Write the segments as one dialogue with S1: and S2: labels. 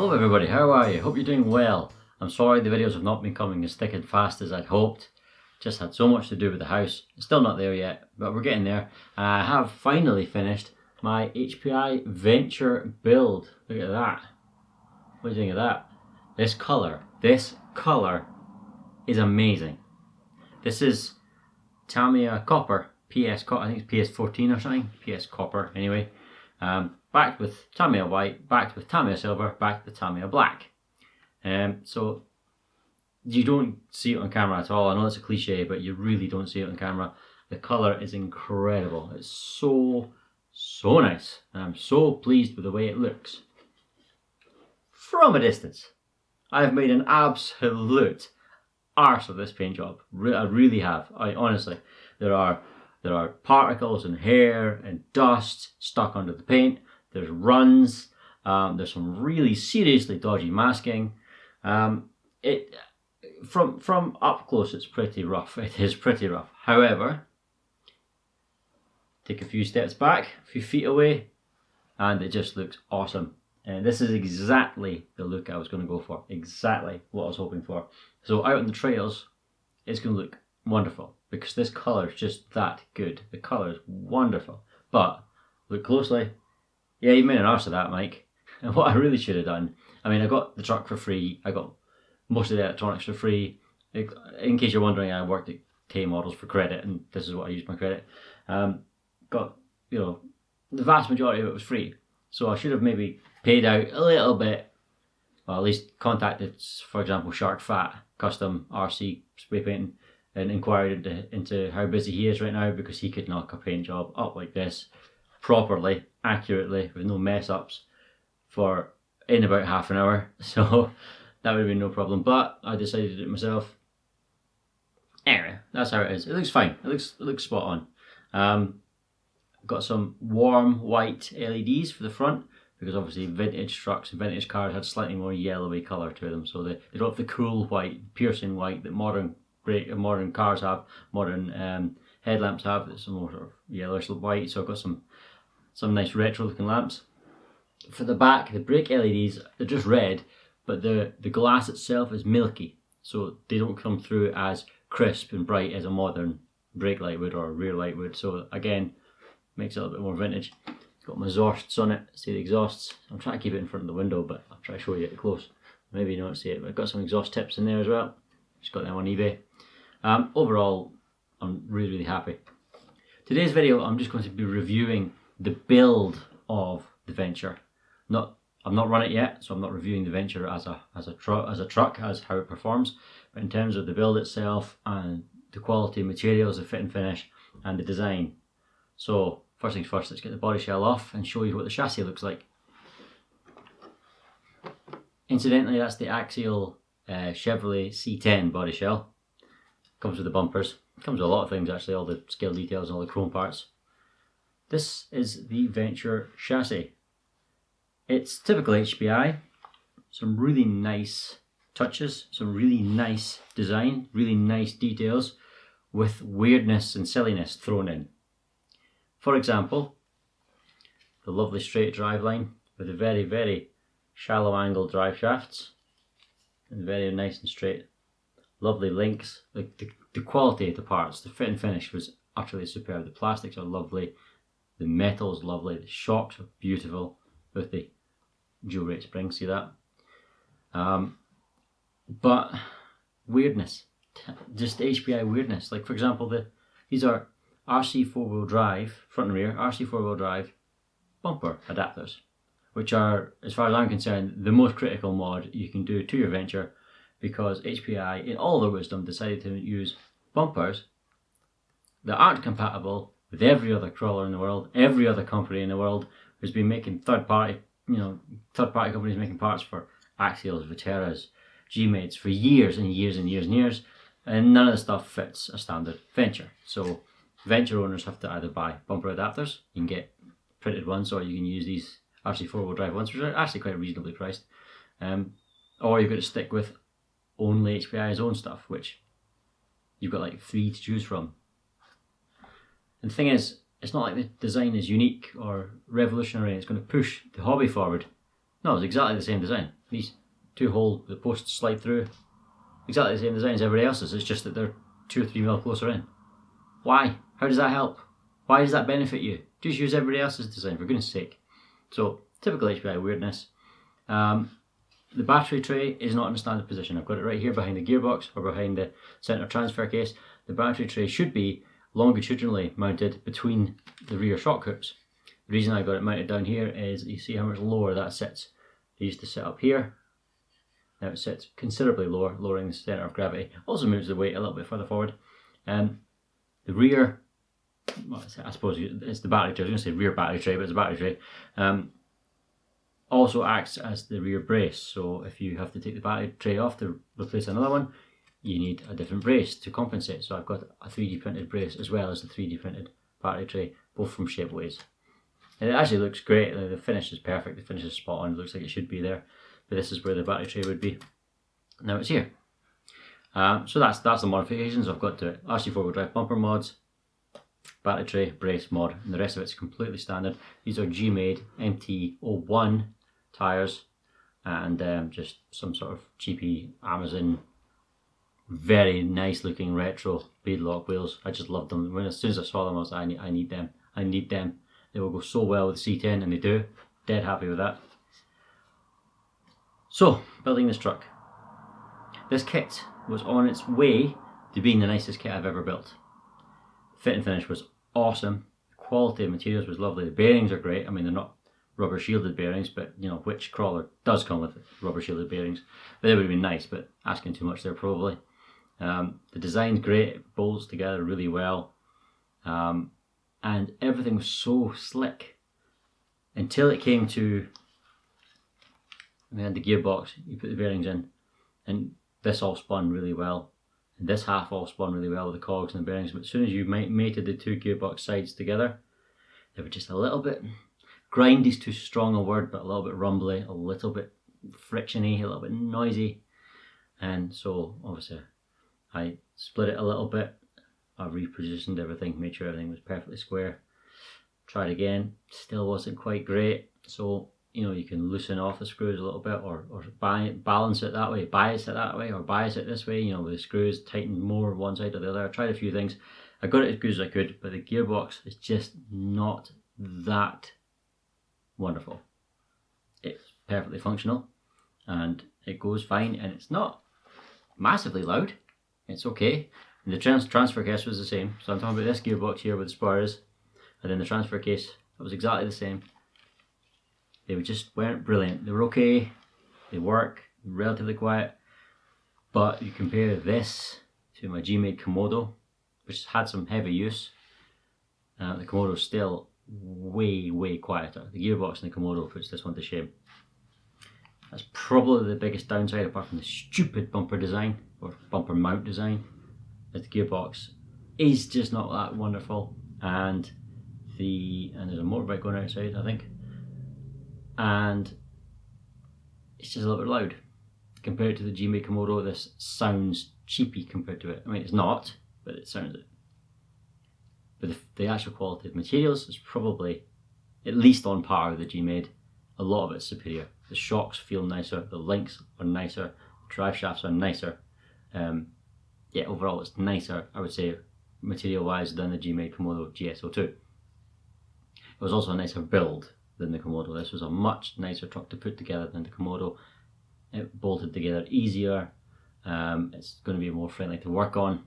S1: Hello everybody, how are you? Hope you're doing well. I'm sorry the videos have not been coming as thick and fast as I'd hoped. Just had so much to do with the house. It's still not there yet, but we're getting there. I have finally finished my HPI Venture Build. Look at that. What do you think of that? This colour is amazing. This is Tamiya Copper, I think it's PS14 or something, PS Copper anyway. Backed with Tamiya White, backed with Tamiya Silver, backed with Tamiya Black. So you don't see it on camera at all. I know it's a cliche, but you really don't see it on camera. The colour is incredible. It's so nice. And I'm so pleased with the way it looks. From a distance, I've made an absolute arse of this paint job. I really have. Honestly, there are particles and hair and dust stuck under the paint. There's runs. There's some really seriously dodgy masking. From up close, it's pretty rough. It is pretty rough. However, take a few steps back, a few feet away, and it just looks awesome. And this is exactly the look I was going to go for. Exactly what I was hoping for. So out on the trails, it's going to look wonderful because this colour is just that good. The colour is wonderful. But look closely. Yeah, you made an arse of that, Mike. And what I really should have done, I mean, I got the truck for free. I got most of the electronics for free. In case you're wondering, I worked at K Models for credit, and this is what I used my credit. Got, the vast majority of it was free. So I should have maybe paid out a little bit, or at least contacted, for example, Shark Fat Custom RC spray painting, and inquired into how busy he is right now, because he could knock a paint job up like this properly, accurately, with no mess ups in about half an hour. So that would have been no problem, but I decided to do it myself. Anyway, that's how it is. It looks fine. It looks spot on. Got some warm white LEDs for the front, because obviously vintage trucks and vintage cars had slightly more yellowy colour to them, so they don't have the cool white, piercing white that modern cars have, modern headlamps have. It's some more sort of yellowish white. So I've got some nice retro looking lamps. For the back, the brake LEDs, they're just red, but the glass itself is milky, so they don't come through as crisp and bright as a modern brake light would or a rear light would. So again, makes it a little bit more vintage. Got my exhausts on it. See the exhausts? I'm trying to keep it in front of the window, but I'll try to show you it close. Maybe you don't see it, but I've got some exhaust tips in there as well. Just got them on eBay. Overall, I'm really happy. Today's video, I'm just going to be reviewing the build of the Venture. I've not run it yet, so I'm not reviewing the Venture as a truck, as how it performs. But in terms of the build itself and the quality of materials, the fit and finish, and the design. So first things first, let's get the body shell off and show you what the chassis looks like. Incidentally, that's the Axial Chevrolet C10 body shell. Comes with the bumpers. Comes with a lot of things actually, all the scale details and all the chrome parts. This is the Venture chassis. It's typical HPI. Some really nice touches, some really nice design, really nice details with weirdness and silliness thrown in. For example, the lovely straight drive line with the very shallow angle drive shafts, and very nice and straight. Lovely links. Like the quality of the parts, the fit and finish was utterly superb. The plastics are lovely, the metal is lovely, the shocks are beautiful with the dual rate springs. See that? But weirdness, just HPI weirdness. Like for example, these are RC 4-wheel drive, front and rear, RC 4-wheel drive bumper adapters, which are, as far as I'm concerned, the most critical mod you can do to your Venture, because HPI, in all their wisdom, decided to use bumpers that aren't compatible with every other crawler in the world, every other company in the world who's been making third-party companies making parts for Axials, Viteras, G-Mates for years and years and years and years, and none of the stuff fits a standard Venture. So Venture owners have to either buy bumper adapters, you can get printed ones, or you can use these RC 4-wheel drive ones, which are actually quite reasonably priced, or you've got to stick with only HPI's own stuff, which you've got like 3 to choose from. And the thing is, it's not like the design is unique or revolutionary, it's going to push the hobby forward. No, it's exactly the same design. these two hole, the posts slide through. Exactly the same design as everybody else's, it's just that they're 2 or 3 mil closer in. Why? How does that help? Why does that benefit you? Just use everybody else's design, for goodness sake. So, typical HPI weirdness. The battery tray is not in a standard position. I've got it right here behind the gearbox or behind the center transfer case. The battery tray should be longitudinally mounted between the rear shock hoops. The reason I got it mounted down here is you see how much lower that sits. It used to sit up here. Now it sits considerably lower, lowering the center of gravity. Also moves the weight a little bit further forward. The rear, well, I suppose it's the battery tray. I was going to say rear battery tray, but it's a battery tray. Also acts as the rear brace. So if you have to take the battery tray off to replace another one, you need a different brace to compensate. So I've got a 3D printed brace as well as the 3D printed battery tray, both from Shapeways. And it actually looks great. The finish is perfect. The finish is spot on. It looks like it should be there. But this is where the battery tray would be. Now it's here. So that's the modifications I've got to it. RC 4-wheel drive bumper mods, battery tray, brace mod, and the rest of it's completely standard. These are G-made MT-01 tyres and just some sort of cheapy Amazon, very nice looking retro beadlock wheels. I just loved them. As soon as I saw them, I was like, I need them. I need them. They will go so well with the C10, and they do. Dead happy with that. So, building this truck. This kit was on its way to being the nicest kit I've ever built. Fit and finish was awesome. The quality of materials was lovely. The bearings are great. I mean, they're not rubber shielded bearings, but you know, which crawler does come with rubber shielded bearings? They would have been nice, but asking too much there probably. The design's great. It bolts together really well. And everything was so slick until it came to, we had the gearbox, you put the bearings in, and this all spun really well, and this half all spun really well with the cogs and the bearings, but as soon as you mated the two gearbox sides together, they were just a little bit, grind is too strong a word, but a little bit rumbly, a little bit frictiony, a little bit noisy, and so obviously I split it a little bit. I repositioned everything, made sure everything was perfectly square. Tried again, still wasn't quite great. So, you know, you can loosen off the screws a little bit or balance it that way, bias it that way, or bias it this way, you know, with the screws tighten more one side or the other. I tried a few things. I got it as good as I could, but the gearbox is just not that wonderful. It's perfectly functional and it goes fine, and it's not massively loud. It's okay. And the transfer case was the same. So I'm talking about this gearbox here with the spurs, and then the transfer case, it was exactly the same. They just weren't brilliant. They were okay, they work, relatively quiet, but you compare this to my G-made Commodore, which had some heavy use. The Commodore's still way quieter. The gearbox in the Commodore puts this one to shame. That's probably the biggest downside, apart from the stupid bumper design, or bumper mount design. The gearbox is just not that wonderful, and there's a motorbike going outside, I think, and it's just a little bit loud compared to the G-made Commodore. This sounds cheapy compared to it. I mean, it's not, but it sounds it. But the actual quality of materials is probably at least on par with the G-made. A lot of it's superior. The shocks feel nicer, the links are nicer, the drive shafts are nicer. Yeah, overall it's nicer, I would say, material-wise, than the G-made Commodore GS02. It was also a nicer build than the Commodore. This was a much nicer truck to put together than the Commodore. It bolted together easier. It's going to be more friendly to work on.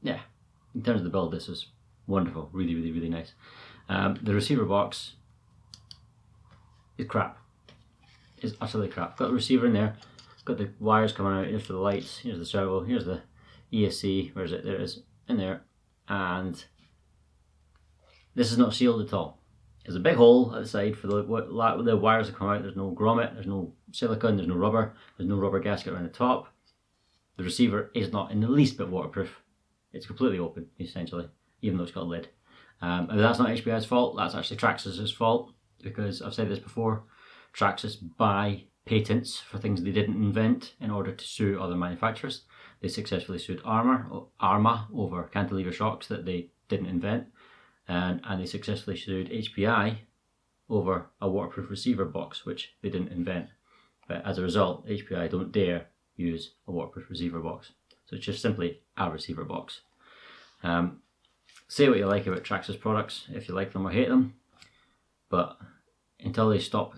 S1: Yeah, in terms of the build, this was wonderful. Really nice. The receiver box is crap. It's utterly crap. Got the receiver in there. Got the wires coming out. Here's for the lights. Here's the servo. Here's the ESC. Where is it? There it is. In there. And this is not sealed at all. There's a big hole at the side for the wires that come out. There's no grommet. There's no silicone. There's no rubber. There's no rubber gasket around the top. The receiver is not in the least bit waterproof. It's completely open, essentially, even though it's got a lid. And that's not HPI's fault. That's actually Traxxas's fault, because I've said this before. Traxxas buy patents for things they didn't invent in order to sue other manufacturers. They successfully sued Arma over cantilever shocks that they didn't invent, and they successfully sued HPI over a waterproof receiver box which they didn't invent. but as a result, HPI don't dare use a waterproof receiver box. So it's just simply a receiver box. Say what you like about Traxxas products, if you like them or hate them, but until they stop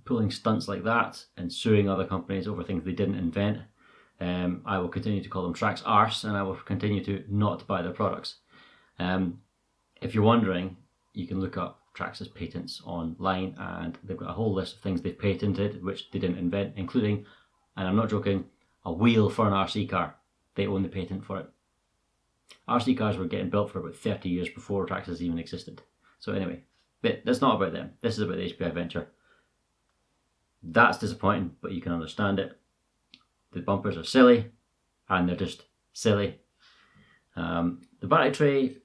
S1: pulling stunts like that and suing other companies over things they didn't invent, I will continue to call them Trax arse, and I will continue to not buy their products. If you're wondering, you can look up Traxxas patents online, and they've got a whole list of things they've patented which they didn't invent, including, and I'm not joking, a wheel for an RC car. They own the patent for it. RC cars were getting built for about 30 years before Traxxas even existed. So anyway, but that's not about them. This is about the HPI Venture. That's disappointing, but you can understand it. The bumpers are silly, and they're just silly. The battery tray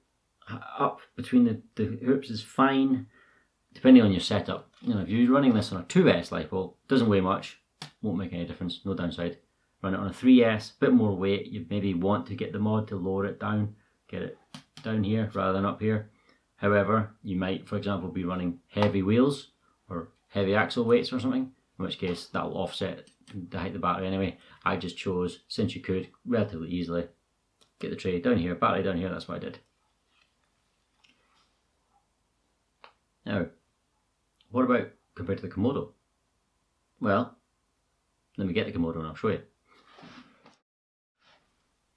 S1: up between the hoops is fine, depending on your setup. You know, if you're running this on a 2S LiPo, doesn't weigh much, won't make any difference, no downside. Run it on a 3S, bit more weight, you maybe want to get the mod to lower it down, get it down here rather than up here. However, you might, for example, be running heavy wheels or heavy axle weights or something, in which case that will offset the height of the battery anyway. I just chose, since you could, relatively easily, get the tray down here, battery down here, that's what I did. Now, what about compared to the Commodore? Well, let me get the Commodore and I'll show you.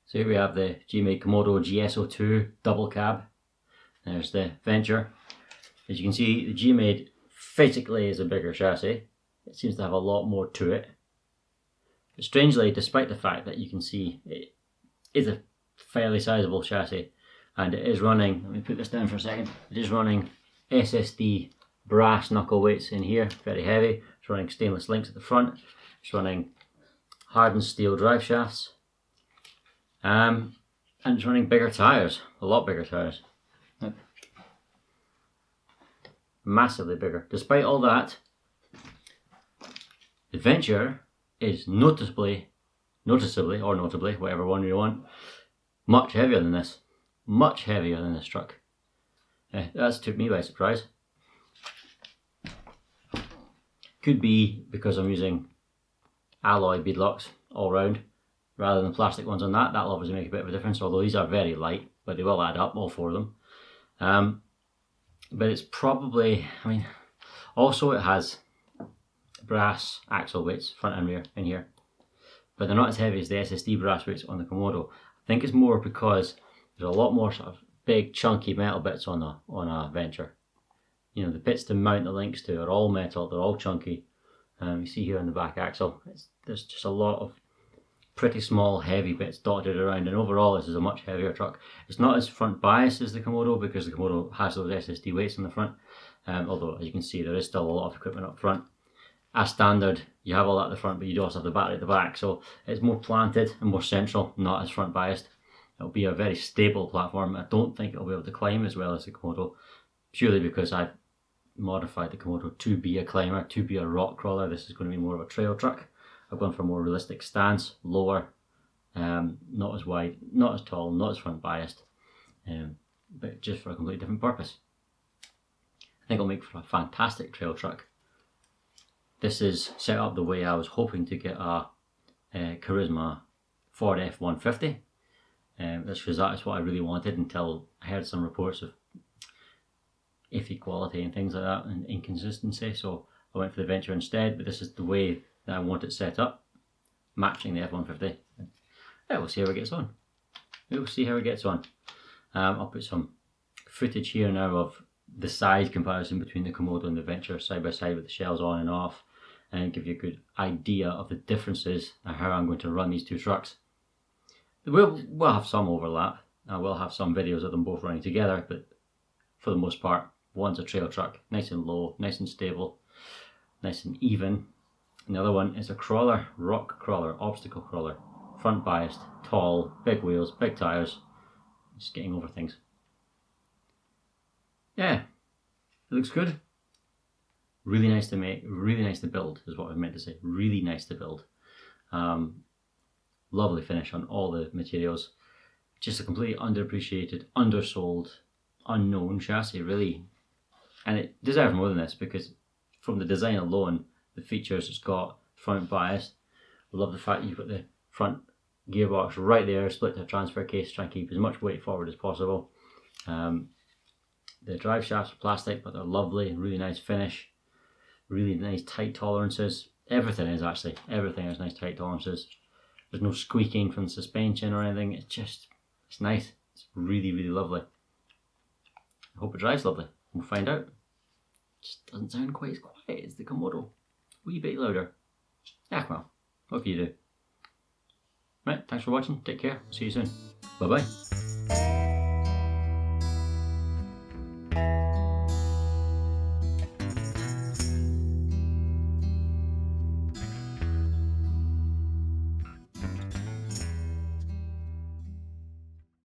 S1: So here we have the G-Made Commodore GSO2 double cab. There's the Venture. As you can see, the G-Made physically is a bigger chassis. It seems to have a lot more to it. But strangely, despite the fact that you can see it is a fairly sizable chassis, and it is running, let me put this down for a second, it is running SSD brass knuckle weights in here, very heavy. It's running stainless links at the front. It's running hardened steel drive shafts. And it's running bigger tyres, a lot bigger tyres. Massively bigger. Despite all that, the Venture is noticeably, or notably, whatever one you want, much heavier than this. Much heavier than this truck. That's took me by surprise. Could be because I'm using alloy beadlocks all round rather than plastic ones on that. That'll obviously make a bit of a difference, although these are very light, but they will add up, all four of them. But it's probably, I mean, also it has brass axle weights, front and rear, in here. But they're not as heavy as the SSD brass weights on the Commodore. I think it's more because there's a lot more sort of big chunky metal bits on a Venture. You know, the bits to mount the links to are all metal, they're all chunky. You see here on the back axle, there's just a lot of pretty small heavy bits dotted around, and overall this is a much heavier truck. It's not as front biased as the Commodore because the Commodore has those SSD weights on the front, although as you can see there is still a lot of equipment up front. As standard, you have all that at the front, but you also have the battery at the back, so it's more planted and more central, not as front biased. It'll be a very stable platform. I don't think it'll be able to climb as well as the Commodore, purely because I've modified the Commodore to be a climber, to be a rock crawler. This is going to be more of a trail truck. I've gone for a more realistic stance, lower, not as wide, not as tall, not as front biased, but just for a completely different purpose. I think it'll make for a fantastic trail truck. This is set up the way I was hoping to get a Charisma Ford F-150. That's because that is what I really wanted until I heard some reports of iffy quality and things like that and inconsistency, so I went for the Venture instead, but this is the way that I want it set up, matching the F-150. Yeah, we'll see how it gets on. We'll see how it gets on. I'll put some footage here now of the size comparison between the Commodore and the Venture side by side with the shells on and off, and give you a good idea of the differences and how I'm going to run these two trucks. We'll have some overlap. I will have some videos of them both running together, but for the most part, one's a trail truck, nice and low, nice and stable, nice and even. And the other one is a crawler, rock crawler, obstacle crawler, front biased, tall, big wheels, big tyres, just getting over things. Yeah, it looks good. Really nice to make, really nice to build is what I meant to say, really nice to build. Lovely finish on all the materials. Just a completely underappreciated, undersold, unknown chassis, really. And it deserves more than this because from the design alone, the features it's got, front biased. I love the fact that you've got the front gearbox right there, split to a transfer case to try and keep as much weight forward as possible. The drive shafts are plastic, but they're lovely, really nice finish, really nice tight tolerances. Everything is actually, everything has nice tight tolerances. There's no squeaking from the suspension or anything. It's nice. It's really, really lovely. I hope it drives lovely. We'll find out. It just doesn't sound quite as quiet as the Commodore. A wee bit louder. Yeah, well, what can you do? Right, thanks for watching. Take care. See you soon. Bye bye.